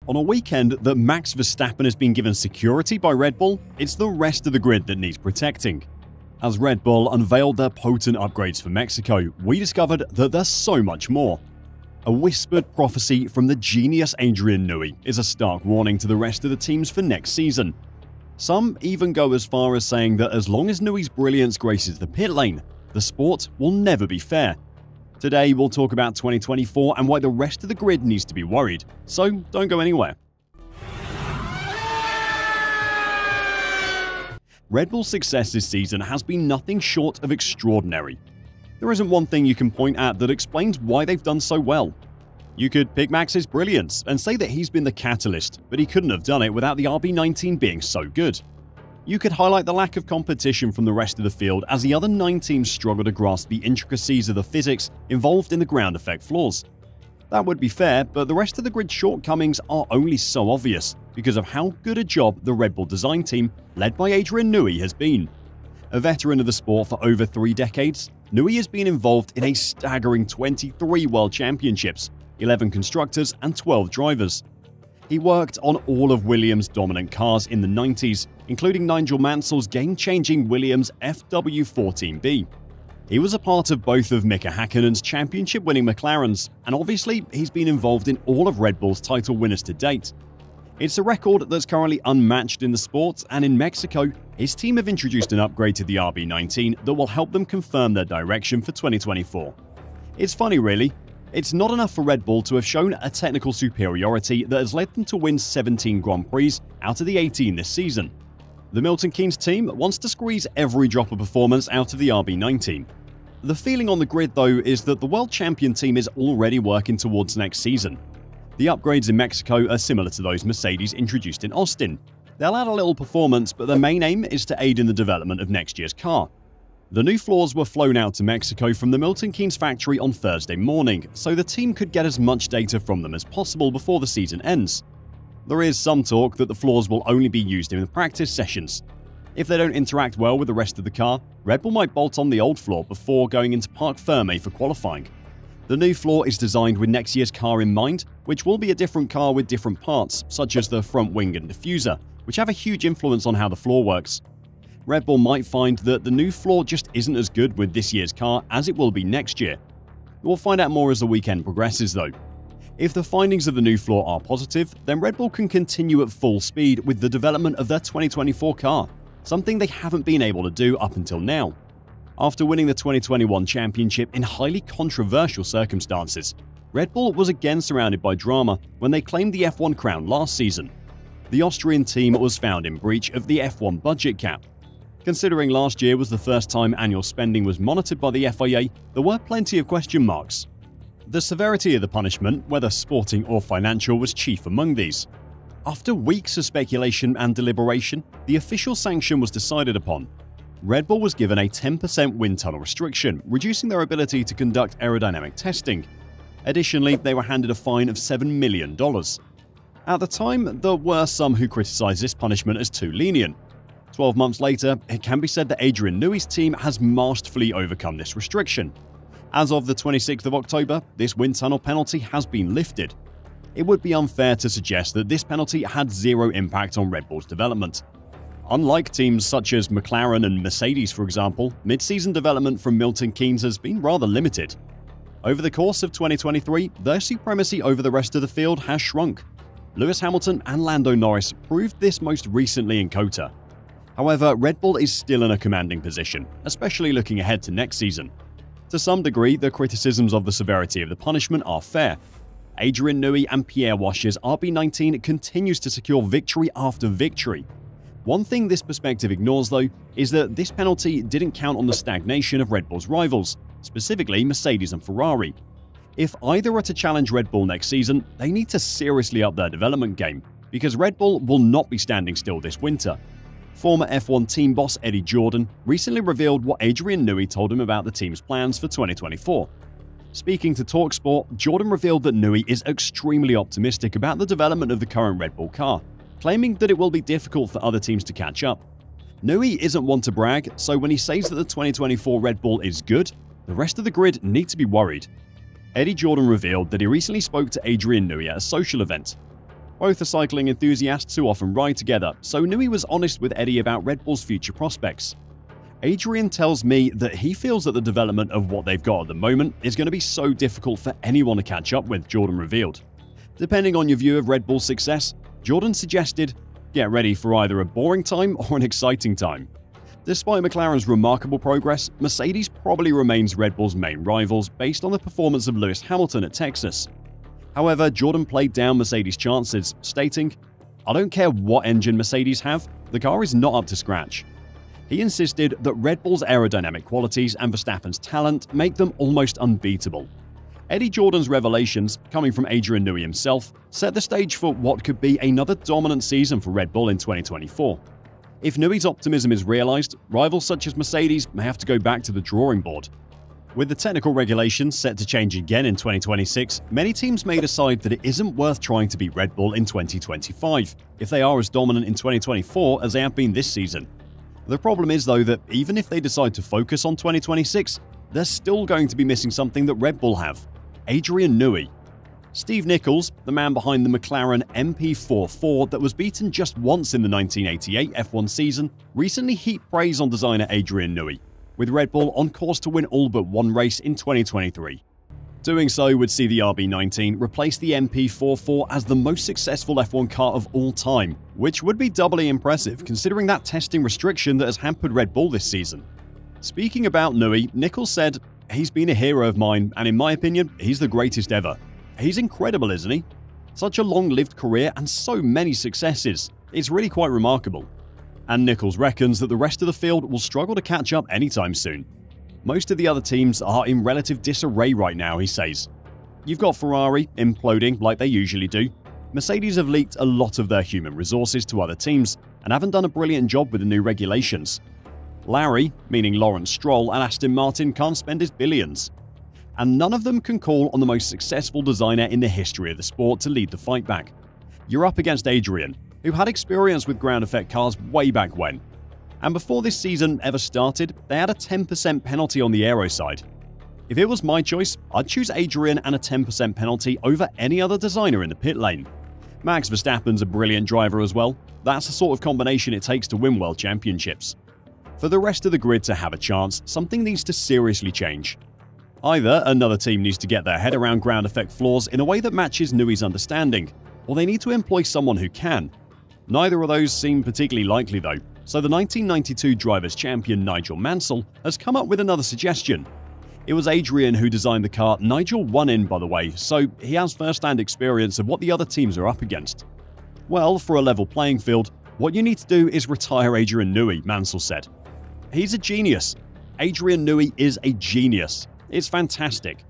On a weekend that Max Verstappen has been given security by Red Bull, it's the rest of the grid that needs protecting. As Red Bull unveiled their potent upgrades for Mexico, we discovered that there's so much more. A whispered prophecy from the genius Adrian Newey is a stark warning to the rest of the teams for next season. Some even go as far as saying that as long as Newey's brilliance graces the pit lane, the sport will never be fair. Today we'll talk about 2024 and why the rest of the grid needs to be worried, so don't go anywhere. Red Bull's success this season has been nothing short of extraordinary. There isn't one thing you can point at that explains why they've done so well. You could pick Max's brilliance and say that he's been the catalyst, but he couldn't have done it without the RB19 being so good. You could highlight the lack of competition from the rest of the field as the other 9 teams struggle to grasp the intricacies of the physics involved in the ground effect flaws. That would be fair, but the rest of the grid's shortcomings are only so obvious because of how good a job the Red Bull design team, led by Adrian Newey, has been. A veteran of the sport for over 3 decades, Newey has been involved in a staggering 23 World Championships, 11 constructors and 12 drivers. He worked on all of Williams' dominant cars in the 90s, including Nigel Mansell's game-changing Williams FW14B. He was a part of both of Mika Häkkinen's championship-winning McLarens, and obviously he's been involved in all of Red Bull's title winners to date. It's a record that's currently unmatched in the sport, and in Mexico, his team have introduced an upgrade to the RB19 that will help them confirm their direction for 2024. It's funny really. It's not enough for Red Bull to have shown a technical superiority that has led them to win 17 Grand Prix out of the 18 this season. The Milton Keynes team wants to squeeze every drop of performance out of the RB19. The feeling on the grid, though, is that the world champion team is already working towards next season. The upgrades in Mexico are similar to those Mercedes introduced in Austin. They'll add a little performance, but their main aim is to aid in the development of next year's car. The new floors were flown out to Mexico from the Milton Keynes factory on Thursday morning, so the team could get as much data from them as possible before the season ends. There is some talk that the floors will only be used in the practice sessions. If they don't interact well with the rest of the car, Red Bull might bolt on the old floor before going into Parc Fermé for qualifying. The new floor is designed with next year's car in mind, which will be a different car with different parts, such as the front wing and diffuser, which have a huge influence on how the floor works. Red Bull might find that the new floor just isn't as good with this year's car as it will be next year. We'll find out more as the weekend progresses though. If the findings of the new floor are positive, then Red Bull can continue at full speed with the development of their 2024 car, something they haven't been able to do up until now. After winning the 2021 championship in highly controversial circumstances, Red Bull was again surrounded by drama when they claimed the F1 crown last season. The Austrian team was found in breach of the F1 budget cap. Considering last year was the first time annual spending was monitored by the FIA, there were plenty of question marks. The severity of the punishment, whether sporting or financial, was chief among these. After weeks of speculation and deliberation, the official sanction was decided upon. Red Bull was given a 10% wind tunnel restriction, reducing their ability to conduct aerodynamic testing. Additionally, they were handed a fine of $7 million. At the time, there were some who criticized this punishment as too lenient. 12 months later, it can be said that Adrian Newey's team has masterfully overcome this restriction. As of the 26th of October, this wind tunnel penalty has been lifted. It would be unfair to suggest that this penalty had zero impact on Red Bull's development. Unlike teams such as McLaren and Mercedes, for example, mid-season development from Milton Keynes has been rather limited. Over the course of 2023, their supremacy over the rest of the field has shrunk. Lewis Hamilton and Lando Norris proved this most recently in COTA. However, Red Bull is still in a commanding position, especially looking ahead to next season. To some degree, the criticisms of the severity of the punishment are fair. Adrian Newey and Pierre Wash's RB19 continues to secure victory after victory. One thing this perspective ignores, though, is that this penalty didn't count on the stagnation of Red Bull's rivals, specifically Mercedes and Ferrari. If either are to challenge Red Bull next season, they need to seriously up their development game, because Red Bull will not be standing still this winter. Former F1 team boss Eddie Jordan recently revealed what Adrian Newey told him about the team's plans for 2024. Speaking to TalkSport, Jordan revealed that Newey is extremely optimistic about the development of the current Red Bull car, claiming that it will be difficult for other teams to catch up. Newey isn't one to brag, so when he says that the 2024 Red Bull is good, the rest of the grid need to be worried. Eddie Jordan revealed that he recently spoke to Adrian Newey at a social event. Both are cycling enthusiasts who often ride together, so Newey was honest with Eddie about Red Bull's future prospects. Adrian tells me that he feels that the development of what they've got at the moment is going to be so difficult for anyone to catch up with, Jordan revealed. Depending on your view of Red Bull's success, Jordan suggested, get ready for either a boring time or an exciting time. Despite McLaren's remarkable progress, Mercedes probably remains Red Bull's main rivals based on the performance of Lewis Hamilton at Texas. However, Jordan played down Mercedes' chances, stating, "I don't care what engine Mercedes have, the car is not up to scratch." He insisted that Red Bull's aerodynamic qualities and Verstappen's talent make them almost unbeatable. Eddie Jordan's revelations, coming from Adrian Newey himself, set the stage for what could be another dominant season for Red Bull in 2024. If Newey's optimism is realized, rivals such as Mercedes may have to go back to the drawing board. With the technical regulations set to change again in 2026, many teams may decide that it isn't worth trying to beat Red Bull in 2025 if they are as dominant in 2024 as they have been this season. The problem is, though, that even if they decide to focus on 2026, they're still going to be missing something that Red Bull have: Adrian Newey. Steve Nichols, the man behind the McLaren MP44 that was beaten just once in the 1988 F1 season, recently heaped praise on designer Adrian Newey, with Red Bull on course to win all but one race in 2023. Doing so would see the RB19 replace the MP44 as the most successful F1 car of all time, which would be doubly impressive considering that testing restriction that has hampered Red Bull this season. Speaking about Newey, Nichols said, "He's been a hero of mine, and in my opinion, he's the greatest ever. He's incredible, isn't he? Such a long-lived career and so many successes. It's really quite remarkable." And Nichols reckons that the rest of the field will struggle to catch up anytime soon. Most of the other teams are in relative disarray right now, he says. You've got Ferrari imploding like they usually do. Mercedes have leaked a lot of their human resources to other teams and haven't done a brilliant job with the new regulations. Larry, meaning Lawrence Stroll, and Aston Martin can't spend his billions. And none of them can call on the most successful designer in the history of the sport to lead the fight back. You're up against Adrian, who had experience with ground effect cars way back when. And before this season ever started, they had a 10% penalty on the aero side. If it was my choice, I'd choose Adrian and a 10% penalty over any other designer in the pit lane. Max Verstappen's a brilliant driver as well. That's the sort of combination it takes to win world championships. For the rest of the grid to have a chance, something needs to seriously change. Either another team needs to get their head around ground effect flaws in a way that matches Newey's understanding, or they need to employ someone who can. Neither of those seem particularly likely though, so the 1992 Drivers' Champion Nigel Mansell has come up with another suggestion. It was Adrian who designed the car Nigel won in, by the way, so he has first-hand experience of what the other teams are up against. Well, for a level playing field, what you need to do is retire Adrian Newey, Mansell said. He's a genius. Adrian Newey is a genius. It's fantastic.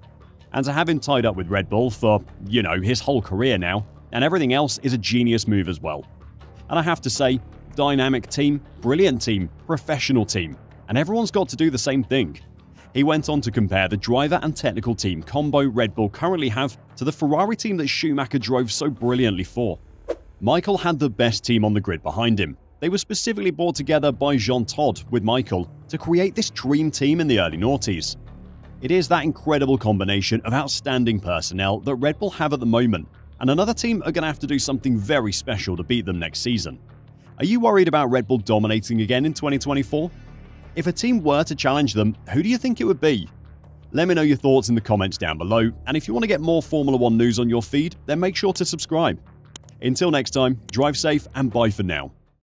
And to have him tied up with Red Bull for, his whole career now, and everything else is a genius move as well. And I have to say, dynamic team, brilliant team, professional team, and everyone's got to do the same thing. He went on to compare the driver and technical team combo Red Bull currently have to the Ferrari team that Schumacher drove so brilliantly for. Michael had the best team on the grid behind him. They were specifically brought together by Jean Todt with Michael to create this dream team in the early noughties. It is that incredible combination of outstanding personnel that Red Bull have at the moment, and another team are going to have to do something very special to beat them next season. Are you worried about Red Bull dominating again in 2024? If a team were to challenge them, who do you think it would be? Let me know your thoughts in the comments down below, and if you want to get more Formula 1 news on your feed, then make sure to subscribe. Until next time, drive safe and bye for now.